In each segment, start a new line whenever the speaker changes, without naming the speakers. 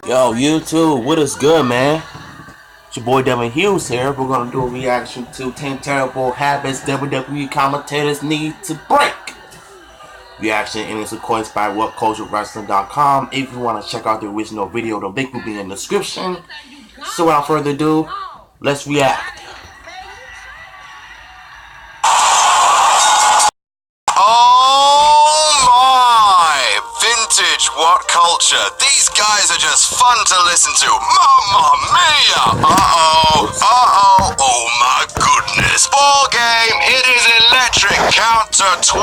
Yo, YouTube, what is good, man? It's your boy Devin Hughes here. We're gonna do a reaction to 10 terrible habits WWE commentators need to break. Reaction and is of course by WhatCultureWrestling.com. If you want to check out the original video, the link will be in the description. So without further ado, let's react.
What culture? These guys are just fun to listen to. Mamma mia! Oh my goodness. Ball game, it is electric. Count to 20.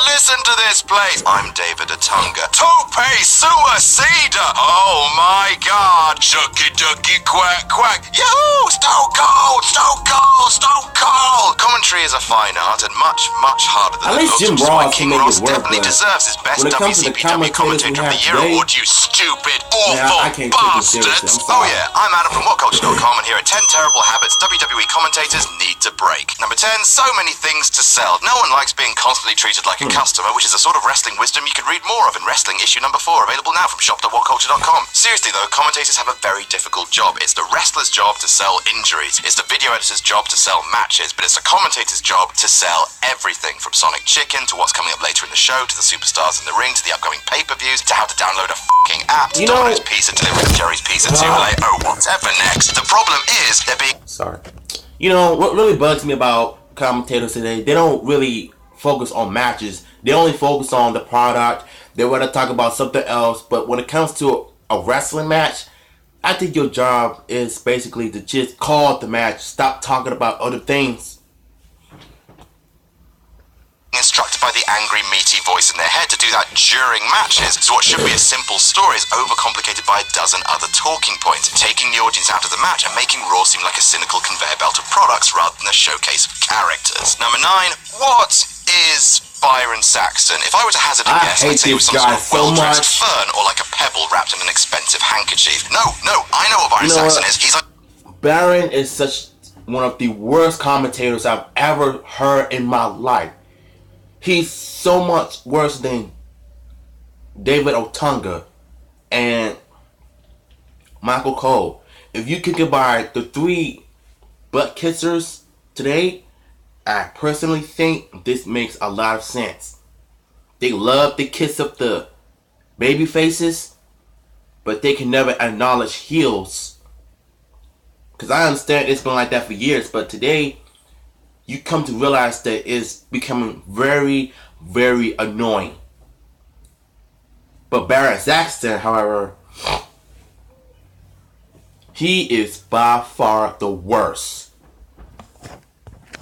Listen to this place. I'm David Atunga. Tope suicida. Oh my god. Shucky ducky quack quack. Yahoo! Stone Cold! Stone Cold! Stone Cold! Commentary is a fine art and much harder than
at least Jim Ross
King
can make
Ross
it work,
definitely deserves his best WCPW commentator of the year
today,
award, you stupid, awful bastards. Oh yeah, I'm Adam from WhatCulture.com, and here are 10 terrible habits WWE commentators need to break. Number 10, so many things to sell. No one likes being constantly treated like a customer, which is a sort of wrestling wisdom you can read more of in Wrestling issue number 4, available now from shop.whatculture.com. Seriously though, commentators have a very difficult job. It's the wrestler's job to sell injuries. It's the video editor's job to sell matches, but it's the commentator's job to sell everything from Sonic Chicken to what's coming up later in the show, to the superstars in the ring, to the upcoming pay-per-views, to how to download a fucking app, to Domino's Pizza delivery to Jerry's Pizza 2 LA, whatever next. The problem is they're being...
Sorry. You know, what really bugs me about commentators today, they don't really focus on matches. They only focus on the product. They want to talk about something else. But when it comes to a wrestling match, I think your job is basically to just call the match. Stop talking about other things.
Instructed by the angry, meaty voice in their head to do that during matches. So what should be a simple story is overcomplicated by a dozen other talking points, taking the audience out of the match and making Raw seem like a cynical conveyor belt of products rather than a showcase of characters. Number 9, what is Barrett Saxton? If I were to hazard a guess, I'd say he was some sort of well-dressed fern or like a pebble wrapped in an expensive handkerchief. No, I know what Barrett Saxton is. He's like...
Barrett is such one of the worst commentators I've ever heard in my life. He's so much worse than David Otunga and Michael Cole. If you could combine the 3 butt kissers today, I personally think this makes a lot of sense. They love to kiss up the baby faces, but they can never acknowledge heels. Because I understand it's been like that for years, but today you come to realize that it's becoming very, very annoying. But Barrett Saxton, however, he is by far the worst.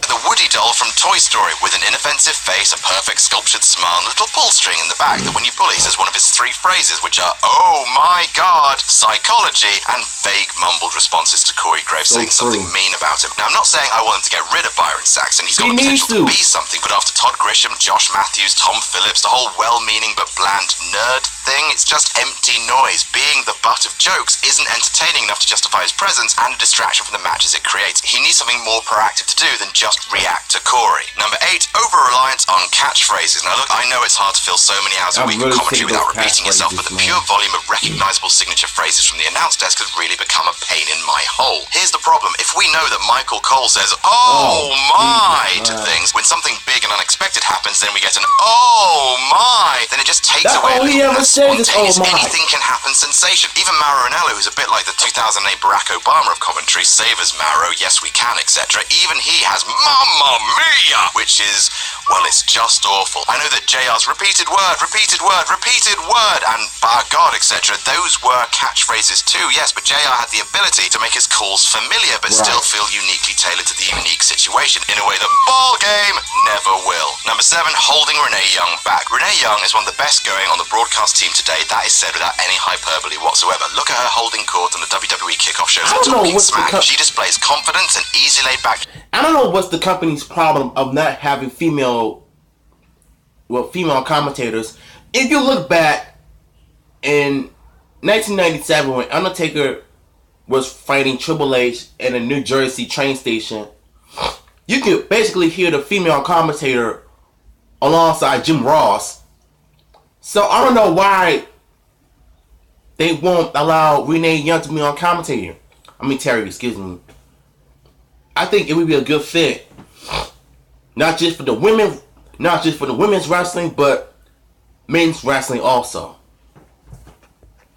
The Woody doll from Toy Story with an inoffensive face, a perfect sculptured smile, and a little pull string in the back that when you pull he says one of his 3 phrases, which are, oh my god, psychology, and vague mumbled responses to Corey Graves saying something mean about him. Now, I'm not saying I want him to get rid of Barrett Saxton. He's got the potential to be something, but after Todd Grisham, Josh Matthews, Tom Phillips, the whole well-meaning but bland nerd thing, it's just empty noise. Being the butt of jokes isn't entertaining enough to justify his presence and a distraction from the matches it creates. He needs something more proactive to do than just react to Corey. Number 8, over-reliance on catchphrases. Now look, I know it's hard to fill so many hours a week of commentary without repeating yourself, but the pure volume of recognizable signature phrases from the announce desk has really become a pain in my hole. Here's the problem. If we know that Michael Cole says, oh my, to things, when something big and unexpected happens, then we get an oh my, then it just takes away a little spontaneous anything can happen sensation. Even Mauro Ranallo, who's a bit like the 2008 Barack Obama of commentary, Save us Mauro, yes we can, etc. Even he has Mamma Mia, which is, well, it's just awful. I know that JR's repeated word, and by God, etc. Those were catchphrases too, yes, but JR had the ability to make his calls familiar, but still feel uniquely tailored to the unique situation in a way that Ball Game never will. Number 7, holding Renee Young back. Renee Young is one of the best going on the broadcast team today. That is said without any hyperbole whatsoever. Look at her holding court on the WWE kickoff shows and Talking Smack. She displays confidence and easy laid back.
I don't know what's the company's problem of not having female commentators. If you look back in 1997 when Undertaker was fighting Triple H in a New Jersey train station, you could basically hear the female commentator alongside Jim Ross. So I don't know why they won't allow Renee Young to be on commentator. Terry, excuse me. I think it would be a good fit, not just for the women's wrestling, but men's wrestling also.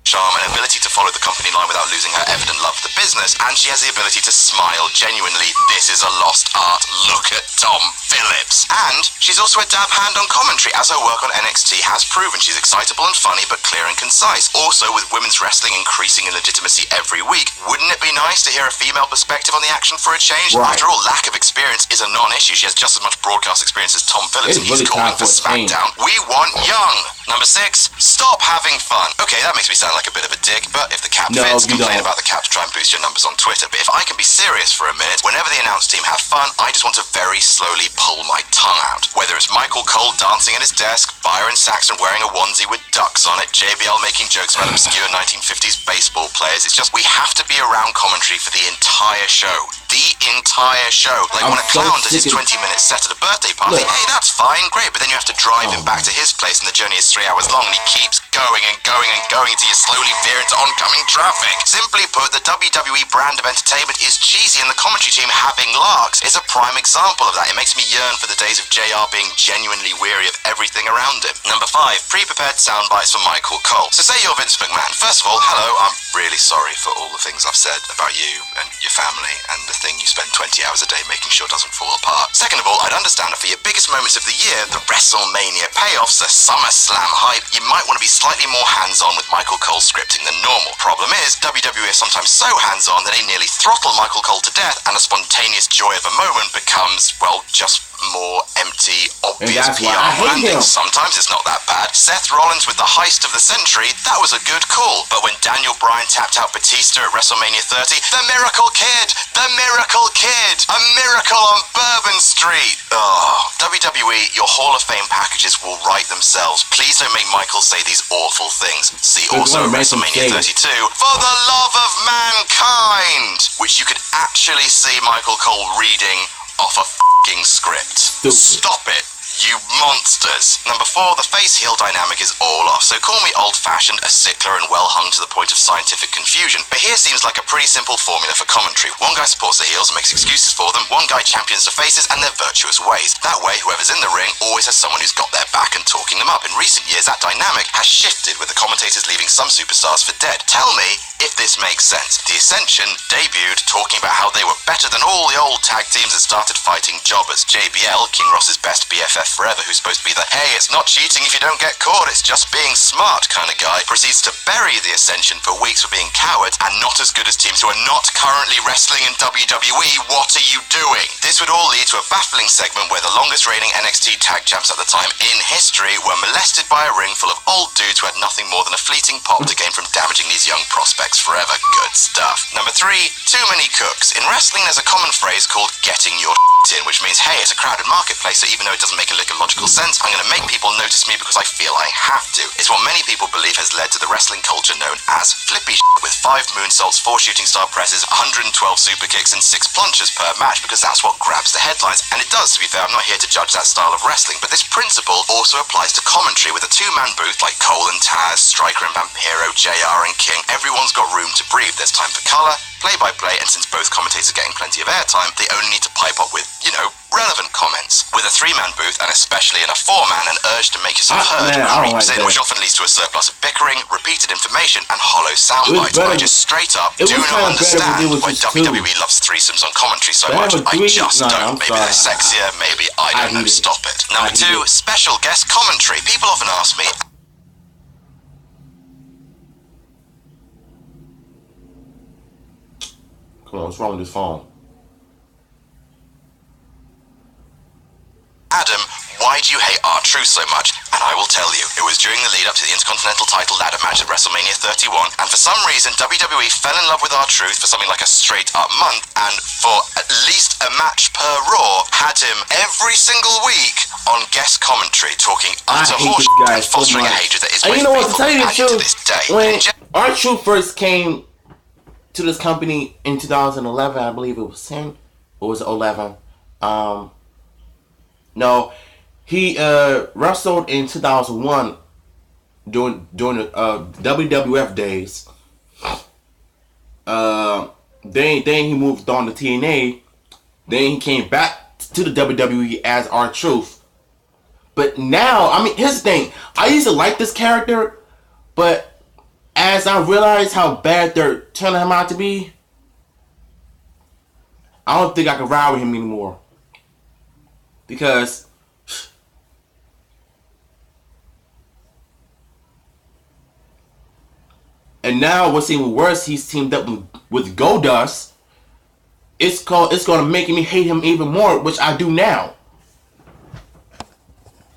Charm and ability to follow the company line without losing her evident love for the business, and she has the ability to smile genuinely. This is a lost art. Look at Tom Phillips. And she's also a dab hand on commentary, as her work on NXT has proven. She's excitable and funny, but clear and concise. Also, with women's wrestling increasing in legitimacy every week, wouldn't it be nice to hear a female perspective on the action for a change?
Right.
After all, lack of experience is a non-issue. She has just as much broadcast experience as Tom Phillips, and he's
really
calling for SmackDown. We want young. Number 6, stop having fun. Okay, that makes me sound like a bit of a dick, but if the cap fits, complain about the cap to try and boost your numbers on Twitter. But if I can be serious for a minute, whenever the announce team have fun, I just want to very slowly pull my tongue out. Whether it's Michael Cole dancing at his desk, Barrett Saxton wearing a onesie with ducks on it, JBL making jokes about obscure 1950s baseball players, it's just we have to be around commentary for the entire show. The entire show. Like when a clown does his 20-minute set at a birthday party, hey, that's fine, great, but then you have to drive him back to his place and the journey is 3 hours long and he keeps going and going and going until you slowly veer into oncoming traffic. Simply put, the WWE brand of entertainment is cheesy and the commentary team having larks is a prime example of that. It makes me yearn for the days of JR being genuinely weary of everything around him. Number 5, pre-prepared sound bites from Michael Cole. So say you're Vince McMahon. First of all, hello, I'm really sorry for all the things I've said about you and your family and the thing you spend 20 hours a day making sure doesn't fall apart. Second of all, I'd understand that for your biggest moments of the year, the WrestleMania payoffs, the SummerSlam hype, you might want to be slightly more hands-on with Michael Cole scripting than normal. Problem is, WWE is sometimes so hands-on that they nearly throttle Michael Cole to death and the spontaneous joy of a moment becomes, well, just more empty, obvious PR branding. Sometimes it's not that bad. Seth Rollins with the heist of the century, that was a good call. But when Daniel Bryan tapped out Batista at WrestleMania 30, the Miracle Kid! The Miracle Kid! A miracle on Bourbon Street! Oh, WWE, your Hall of Fame packages will write themselves. Please don't make Michael say these awful things. See also WrestleMania 32, For the Love of Mankind! Which you could actually see Michael Cole reading off a f***ing script. Stop it, you monsters. Number 4, the face-heel dynamic is all off, so call me old-fashioned, a sickler, and well-hung to the point of scientific confusion. But here seems like a pretty simple formula for commentary. One guy supports the heels and makes excuses for them, one guy champions the faces and their virtuous ways. That way, whoever's in the ring always has someone who's got their back and talking them up. In recent years, that dynamic has shifted, with the commentators leaving some superstars for dead. Tell me if this makes sense. The Ascension debuted talking about how they were better than all the old tag teams and started fighting jobbers. JBL, King Ross's best BFF forever, who's supposed to be the, hey, it's not cheating if you don't get caught, it's just being smart kind of guy, proceeds to bury the Ascension for weeks for being cowards and not as good as teams who are not currently wrestling in WWE. What are you doing? This would all lead to a baffling segment where the longest reigning NXT tag champs at the time in history were molested by a ring full of old dudes who had nothing more than a fleeting pop to gain from damaging these young prospects forever. Good stuff. Number 3, too many cooks. In wrestling, there's a common phrase called getting your in, which means, hey, it's a crowded marketplace, so even though it doesn't make a lick of logical sense, I'm going to make people notice me because I feel I have to. It's what many people believe has led to the wrestling culture known as flippy with 5 moonsaults, 4 shooting star presses, 112 super kicks, and 6 plunges per match, because that's what grabs the headlines. And it does, to be fair. I'm not here to judge that style of wrestling, but this principle also applies to commentary. With a 2-man booth like Cole and Taz, Striker and Vampiro, JR and King, everyone's got room to breathe. There's time for colour, play-by-play, and since both commentators are getting plenty of airtime, they only need to pipe up with, relevant comments. With a 3-man booth, and especially in a 4-man, an urge to make yourself heard creeps in, which often leads to a surplus of bickering, repeated information, and hollow sound bites. I just straight up do not understand why WWE loves threesomes on commentary so much. I just don't. Maybe they're sexier, maybe I don't know. Stop it. Number 2, special guest commentary. People often ask me,
come on, what's wrong with this phone?
Adam, why do you hate R-Truth so much? And I will tell you, it was during the lead up to the Intercontinental title ladder match at WrestleMania 31, and for some reason WWE fell in love with R-Truth for something like a straight up month, and for at least a match per Raw, had him every single week on guest commentary, talking utter horseshit and fostering a hatred that is with faithful companion to this day.
When R-Truth first came to this company in 2011, I believe it was 10, or was it 11? No, he wrestled in 2001 during the WWF days. Then he moved on to TNA. Then he came back to the WWE as R-Truth. But now, I mean, here's the thing. I used to like this character, but as I realized how bad they're turning him out to be, I don't think I can ride with him anymore. Because and now what's even worse, he's teamed up with Goldust. It's gonna make me hate him even more, which I do now.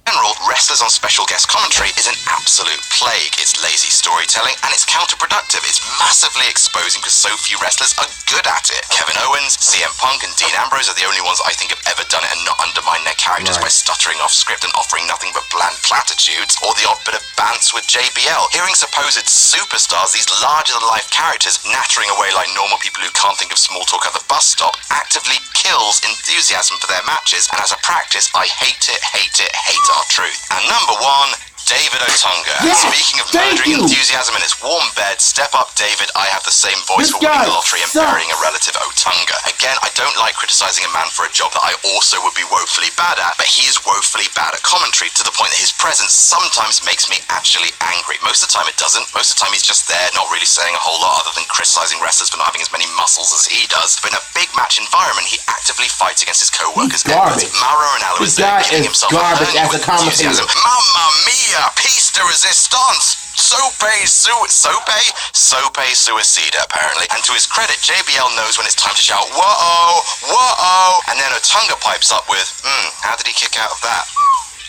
General, wrestlers on special guest commentary is an absolute plague. It's lazy storytelling and it's counterproductive. It's massively exposing because so few wrestlers are good at it. Kevin Owens, CM Punk and Dean Ambrose are the only ones I think have ever done it and not undermined their characters by stuttering off script and offering nothing but bland platitudes, or the odd bit of bants with JBL. Hearing supposed superstars, these larger-than-life characters, nattering away like normal people who can't think of small talk at the bus stop, actively kills enthusiasm for their matches, and as a practice, I hate it, R-Truth. And number one, David Otunga.
Yes,
speaking of murdering enthusiasm in its warm bed, step up, David. I have the same voice for winning the lottery and burying a relative, Otunga. Again, I don't like criticizing a man for a job that I also would be woefully bad at, but he is woefully bad at commentary to the point that his presence sometimes makes me actually angry. Most of the time it doesn't. Most of the time he's just there, not really saying a whole lot other than criticizing wrestlers for not having as many muscles as he does. But in a big match environment, he actively fights against his co-workers. Mauro Ranallo is there giving himself
garbage as a commentator.
Mamma mia! Piece de resistance! Sope suicida, apparently. And to his credit, JBL knows when it's time to shout, whoa, whoa! And then Otunga pipes up with, how did he kick out of that?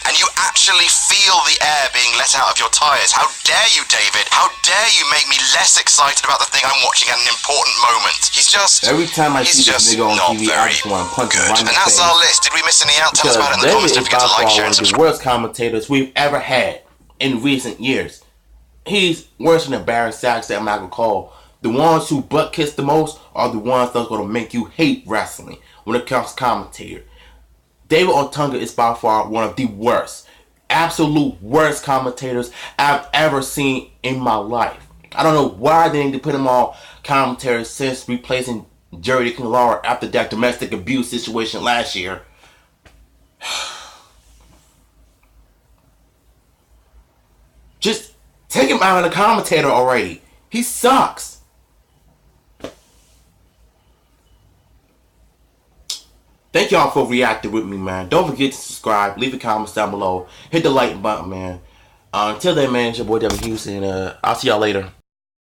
And you actually feel the air being let out of your tires. How dare you, David? How dare you make me less excited about the thing I'm watching at an important moment? He's just...
Every time I see this nigga on TV, I just want to punch him right in the face.
And that's our list. Did we miss any out? Tell us about it in the comments. Don't forget to like, share, and subscribe.
One of the worst commentators we've ever had in recent years. He's worse than Barrett Saxton and Michael Cole. The ones who butt kiss the most are the ones that's going to make you hate wrestling when it comes to commentator. David Otunga is by far one of the worst, absolute worst commentators I've ever seen in my life. I don't know why they need to put him on commentary since replacing Jerry King Lawler after that domestic abuse situation last year. Just take him out of the commentator already. He sucks. Thank y'all for reacting with me, man. Don't forget to subscribe. Leave your comments down below. Hit the like button, man. Until then, man, it's your boy W. Houston. I'll see y'all later.